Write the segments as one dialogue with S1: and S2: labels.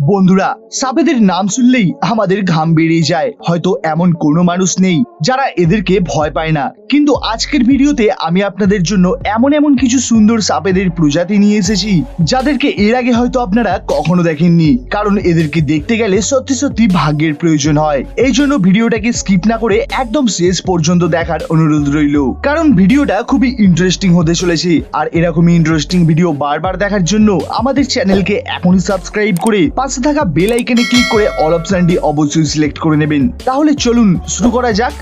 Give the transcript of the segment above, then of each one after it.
S1: বন্ধুরা, সাপেদের নাম শুনলেই আমাদের ঘাম বেরিয়ে যায়। হয়তো এমন কোনো মানুষ নেই যারা এদেরকে ভয় পায় না। কিন্তু আজকের ভিডিওতে আমি আপনাদের জন্য এমন কিছু সুন্দর সাপেদের প্রজাতি নিয়ে এসেছি যাদেরকে এর আগে হয়তো আপনারা কখনো দেখেননি। কারণ এদেরকে দেখতে গেলে সত্যি ভাগ্যের প্রয়োজন হয়। এই জন্য ভিডিওটাকে স্কিপ না করে একদম শেষ পর্যন্ত দেখার অনুরোধ রইল, কারণ ভিডিওটা খুবই ইন্টারেস্টিং হতে চলেছে। আর এরকমই ইন্টারেস্টিং ভিডিও বারবার দেখার জন্য আমাদের চ্যানেলকে এখনই সাবস্ক্রাইব করে পাশে থাকা বেল আইকনে ক্লিক করে অল অপশনটি অবশ্যই সিলেক্ট করে নেবেন। তাহলে চলুন শুরু করা যাক।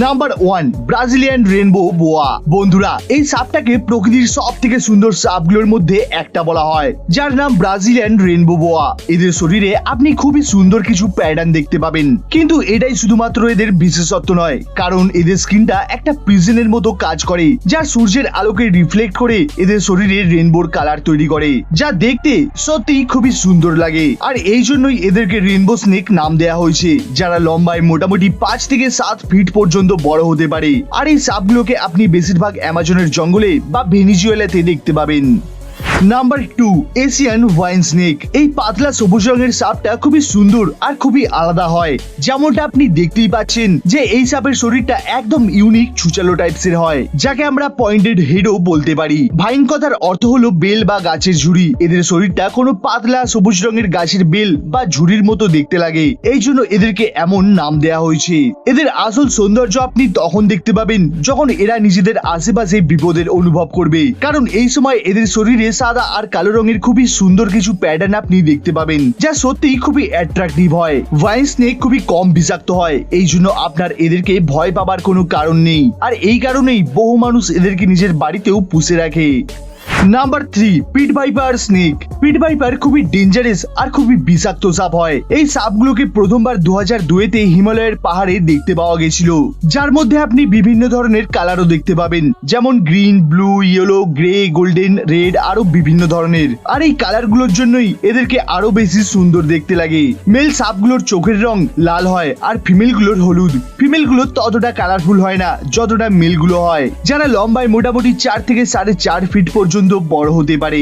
S1: Number 1, Brazilian rainbow boa. বন্ধুরা, এই সাপটাকে প্রকৃতির সব থেকে সুন্দর সাপগুলোর মধ্যে একটা বলা হয়, যার নাম ব্রাজিলিয়ান রেনবো বোয়া। এদের শরীরে আপনি খুবই সুন্দর কিছু প্যাটার্ন দেখতে পাবেন, কিন্তু এটাই শুধুমাত্র এদের বিশেষত্ব নয়, কারণ এদের স্কিনটা একটা প্রিজনের মতো কাজ করে, যা সূর্যের আলোকে রিফ্লেক্ট করে এদের শরীরে রেনবোর কালার তৈরি করে, যা দেখতে সত্যি খুবই সুন্দর লাগে। আর এই জন্যই এদেরকে রেনবো স্নেক নাম দেওয়া হয়েছে, যারা লম্বায় মোটামুটি 5 থেকে 7 ফিট পর্যন্ত বড় হতে পারে। আর এই সাপগুলোকে আপনি বেশিরভাগ অ্যামাজনের জঙ্গলে বা ভেনিজুয়েলাতে দেখতে পাবেন। Number 2, Asian wine snake. এই পাতলা সবুজ রঙের সাপটা খুবই সুন্দর আর খুবই আলাদা হয়। যেমনটা আপনি দেখতেই পাচ্ছেন যে এই সাপের শরীরটা একদম ইউনিক ছুচালো টাইপসের হয়, যাকে আমরা পয়েন্টেড হেডও বলতে পারি। ভাইন কথার অর্থ হলো বেল বা গাছের ঝুড়ি। এদের শরীরটা কোনো পাতলা সবুজ রঙের গাছের বেল বা ঝুড়ির মতো দেখতে লাগে, এই জন্য এদেরকে এমন নাম দেওয়া হয়েছে। এদের আসল সৌন্দর্য আপনি তখন দেখতে পাবেন যখন এরা নিজেদের আশেপাশে বিপদের অনুভব করবে, কারণ এই সময় এদের শরীরে সাদা আর কালো রঙের খুবই সুন্দর কিছু প্যাটার্ন আপনি দেখতে পাবেন, যা সত্যি খুবই অ্যাট্রাকটিভ হয়। ওয়াইন স্নেক খুবই কম বিষাক্ত হয়, এই জন্য আপনার এদেরকে ভয় পাবার কোনো কারণ নেই। আর এই কারণেই বহু মানুষ এদেরকে নিজের বাড়িতেও পুষে রাখে। Number 3, pit viper snake. Pit viper খুবই ডেঞ্জারাস আর খুবই বিষাক্ত সাপ হয়। এই সাপগুলোকে প্রথমবার 2002-তে হিমালয়ের পাহাড়ে দেখতে পাওয়া গেছিল, যার মধ্যে আপনি বিভিন্ন ধরনের কালারও দেখতে পাবেন, যেমন green, blue, yellow, grey, golden, red, আরো বিভিন্ন ধরনের। আর এই কালারগুলোর জন্যই এদেরকে আরো বেশি সুন্দর দেখতে লাগে। মেল সাপগুলোর চোখের রং লাল হয় আর ফিমেল গুলোর হলুদ। ফিমেল গুলো ততটা কালারফুল হয় না যতটা মেল গুলো হয়, যারা লম্বায় মোটামুটি 4 থেকে 4.5 ফিট পর্যন্ত বড় হতে পারে।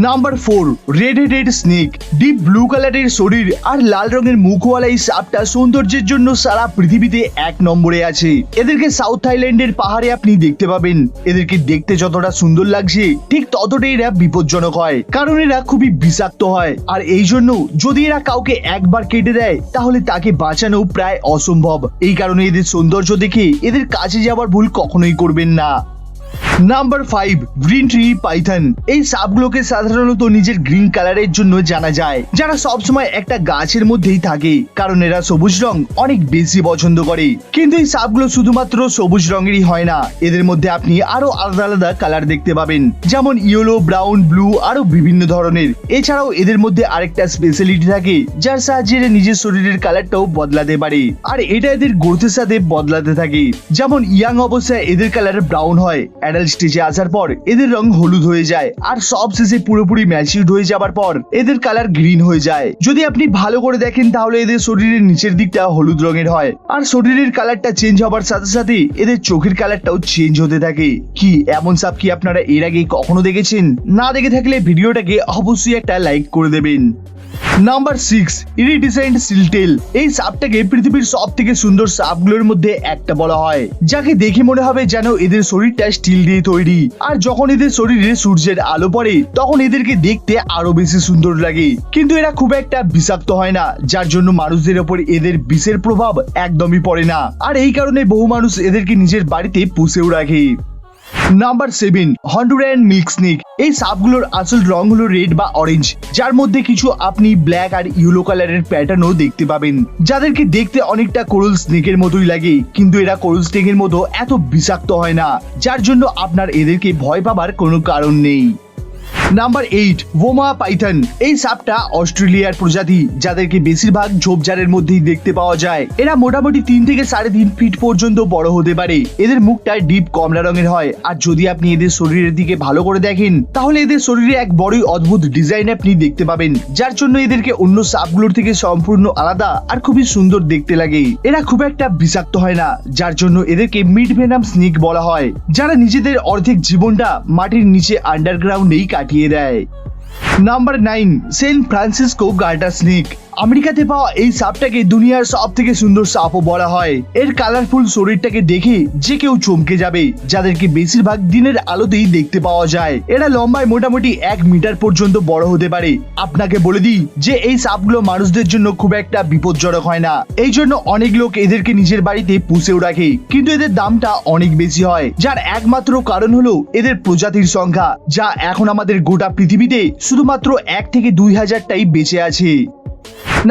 S1: Number 4, red headed snake. Deep blue কালারের শরীর আর লাল রঙের মুখওয়ালা এই সাপটা সৌন্দর্যের জন্য সারা পৃথিবীতে 1 নম্বরে আছে। এদেরকে সাউথ থাইল্যান্ডের পাহাড়ে আপনি দেখতে পাবেন। এদেরকে দেখতে যতটা সুন্দর লাগছে, ঠিক ততটাই এরা বিপজ্জনক হয়, কারণ এরা খুবই বিষাক্ত হয়। আর এই জন্য যদি এরা কাউকে একবার কেটে দেয়, তাহলে তাকে বাঁচানো প্রায় অসম্ভব। এই কারণে এদের সৌন্দর্য দেখে এদের কাছে যাওয়ার ভুল কখনোই করবেন না। Number 5, green tree Python. এই সাপগুলোকে সাধারণত নিজের গ্রিন কালারের জন্য জানা যায়, যারা সবসময় একটা গাছের মধ্যেই থাকে, কারণ এরা সবুজ রং অনেক বেশি পছন্দ করে। কিন্তু এই সাপগুলো শুধুমাত্র সবুজ রঙেরই হয় না, এদের মধ্যে আপনি আরো আলাদা কালার দেখতে পাবেন, যেমন ইয়েলো, ব্রাউন, ব্লু, আরো বিভিন্ন ধরনের। এছাড়াও এদের মধ্যে আরেকটা স্পেশালিটি থাকে, যার সাহায্যে এরা নিজের শরীরের কালারটাও বদলাতে পারে। আর এটা এদের গ্রোথের সাথে বদলাতে থাকে, যেমন ইয়াং অবস্থায় এদের কালার ব্রাউন হয়, অ্যাডাল্ট স্টেজে আসার পর এদের রং হলুদ হয়ে যায়, আর সব শেষে পুরোপুরি ম্যাচিউরড হয়ে যাবার পর এদের কালার গ্রিন হয়ে যায়। যদি আপনি ভালো করে দেখেন তাহলে এদের শরীরের নিচের দিকটা হলুদ রঙের হয়, আর শরীরের কালারটা চেঞ্জ হবার সাথে সাথে এদের চোখের কালারটাও চেঞ্জ হতে থাকে। কি এমন সাপ কি আপনারা এর আগে কখনো দেখেছেন? না দেখে থাকলে ভিডিওটাকে অবশ্যই একটা লাইক করে দেবেন। Number 6, iridescent shield. এই সাপটাকে পৃথিবীর সব থেকে সুন্দর সাপগুলোর মধ্যে একটা বলা হয়, যাকে দেখে মনে হবে যেন এদের শরীরটা স্টিল দিয়ে তৈরি। আর যখন এদের শরীরে সূর্যের আলো পড়ে, তখন এদেরকে দেখতে আরো বেশি সুন্দর লাগে। কিন্তু এরা খুব একটা বিষাক্ত হয় না, যার জন্য মানুষদের ওপর এদের বিষের প্রভাব একদমই পড়ে না। আর এই কারণে বহু মানুষ এদেরকে নিজের বাড়িতে পুষেও রাখে। Number 7, Honduran milk snake. এই সাপগুলোর আসল রং হলো রেড বা অরেঞ্জ, যার মধ্যে কিছু আপনি ব্ল্যাক আর ইয়েলো কালারের প্যাটার্নও দেখতে পাবেন, যাদেরকে দেখতে অনেকটা কোরাল স্নেকের মতোই লাগে। কিন্তু এরা কোরাল স্নেকের মতো এত বিষাক্ত হয় না, যার জন্য আপনার এদেরকে ভয় পাবার কোনো কারণ নেই। নাম্বার 8 ওমা পাইথন। এই সাপটা অস্ট্রেলিয়ার প্রজাতি, যাদেরকে বেশিরভাগ ঝোপঝাড়ের মধ্যেই দেখতে পাওয়া যায়। এরা মোটামুটি 3 থেকে 3.5 ফিট পর্যন্ত বড় হতে পারে। এদের মুখটা ডিপ কমলা রঙের হয়, আর যদি আপনি এদের শরীরের দিকে ভালো করে দেখেন তাহলে এদের শরীরে এক বড়ই অদ্ভুত ডিজাইন আপনি দেখতে পাবেন, যার জন্য এদেরকে অন্য সাপগুলোর থেকে সম্পূর্ণ আলাদা আর খুবই সুন্দর দেখতে লাগে। এরা খুব একটা বিষাক্ত হয় না, যার জন্য এদেরকে মিড ভেনাম স্নেক বলা হয়, যারা নিজেদের অর্ধেক জীবনটা মাটির নিচে আন্ডারগ্রাউন্ডেই কাটিয়ে দেয়। Number 9 San Francisco garter snake. আমেরিকাতে পাওয়া এই সাপটাকে দুনিয়ার সব থেকে সুন্দর সাপও বলা হয়। এর কালারফুল শরীরটাকে দেখে যে কেউ চমকে যাবে, যাদেরকে বেশিরভাগ দিনের আলোতেই দেখতে পাওয়া যায়। এরা লম্বায় মোটামুটি 1 মিটার পর্যন্ত বড় হতে পারে। আপনাকে বলে দিই যে এই সাপগুলো মানুষদের জন্য খুব একটা বিপজ্জনক হয় না, এই জন্য অনেক লোক এদেরকে নিজের বাড়িতে পুষেও রাখে, কিন্তু এদের দামটা অনেক বেশি হয়, যার একমাত্র কারণ হলো এদের প্রজাতির সংখ্যা, যা এখন আমাদের গোটা পৃথিবীতে শুধুমাত্র 1 থেকে 2,000টাই বেঁচে আছে।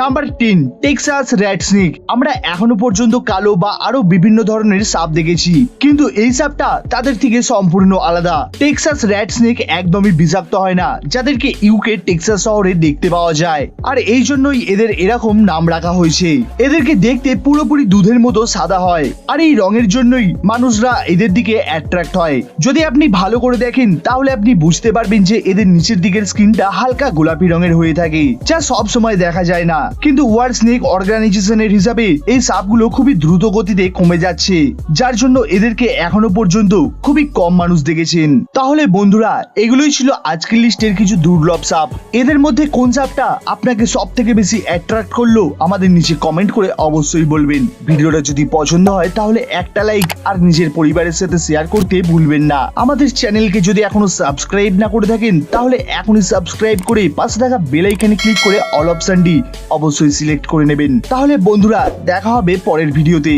S1: Number 10 Texas rat snake. আমরা এখনো পর্যন্ত কালো বা আরো বিভিন্ন ধরনের সাপ দেখেছি, কিন্তু এই সাপটা তাদের থেকে সম্পূর্ণ আলাদা। টেক্সাস র্যাট স্নেক একদমই বিষাক্ত হয় না, যাদেরকে ইউকে টেক্সাস শহরে দেখতে পাওয়া যায়, আর এই জন্যই এদের এরকম নাম রাখা হয়েছে। এদেরকে দেখতে পুরোপুরি দুধের মতো সাদা হয়, আর এই রঙের জন্যই মানুষরা এদের দিকে অ্যাট্রাক্ট হয়। যদি আপনি ভালো করে দেখেন তাহলে আপনি বুঝতে পারবেন যে এদের নিচের দিকের স্কিনটা হালকা গোলাপি রঙের হয়ে থাকে, যা সব সময় দেখা যায় না। কিন্তু ওয়ার্ল্ড স্নেক অর্গানাইজেশনের হিসাবে এই সাপগুলো খুবই দ্রুত গতিতে কমে যাচ্ছে, যার জন্য এদেরকে এখনো পর্যন্ত খুবই কম মানুষ দেখেছেন। তাহলে বন্ধুরা, এগুলোই ছিল আজকের লিস্টের কিছু দুর্লভ সাপ। এদের মধ্যে কোন সাপটা আপনাকে সব থেকে বেশি অ্যাট্রাক্ট করলো আমাদের নিচে কমেন্ট করে অবশ্যই বলবেন। ভিডিওটা যদি পছন্দ হয় তাহলে একটা লাইক আর নিজের পরিবারের সাথে শেয়ার করতে ভুলবেন না। আমাদের চ্যানেলকে যদি এখনো সাবস্ক্রাইব না করে থাকেন তাহলে এখনই সাবস্ক্রাইব করে পাশে থাকা বেল আইকনে ক্লিক করে অল অপশনটি অবশ্যই সিলেক্ট করে নেবেন। তাহলে বন্ধুরা, দেখা হবে পরের ভিডিওতে।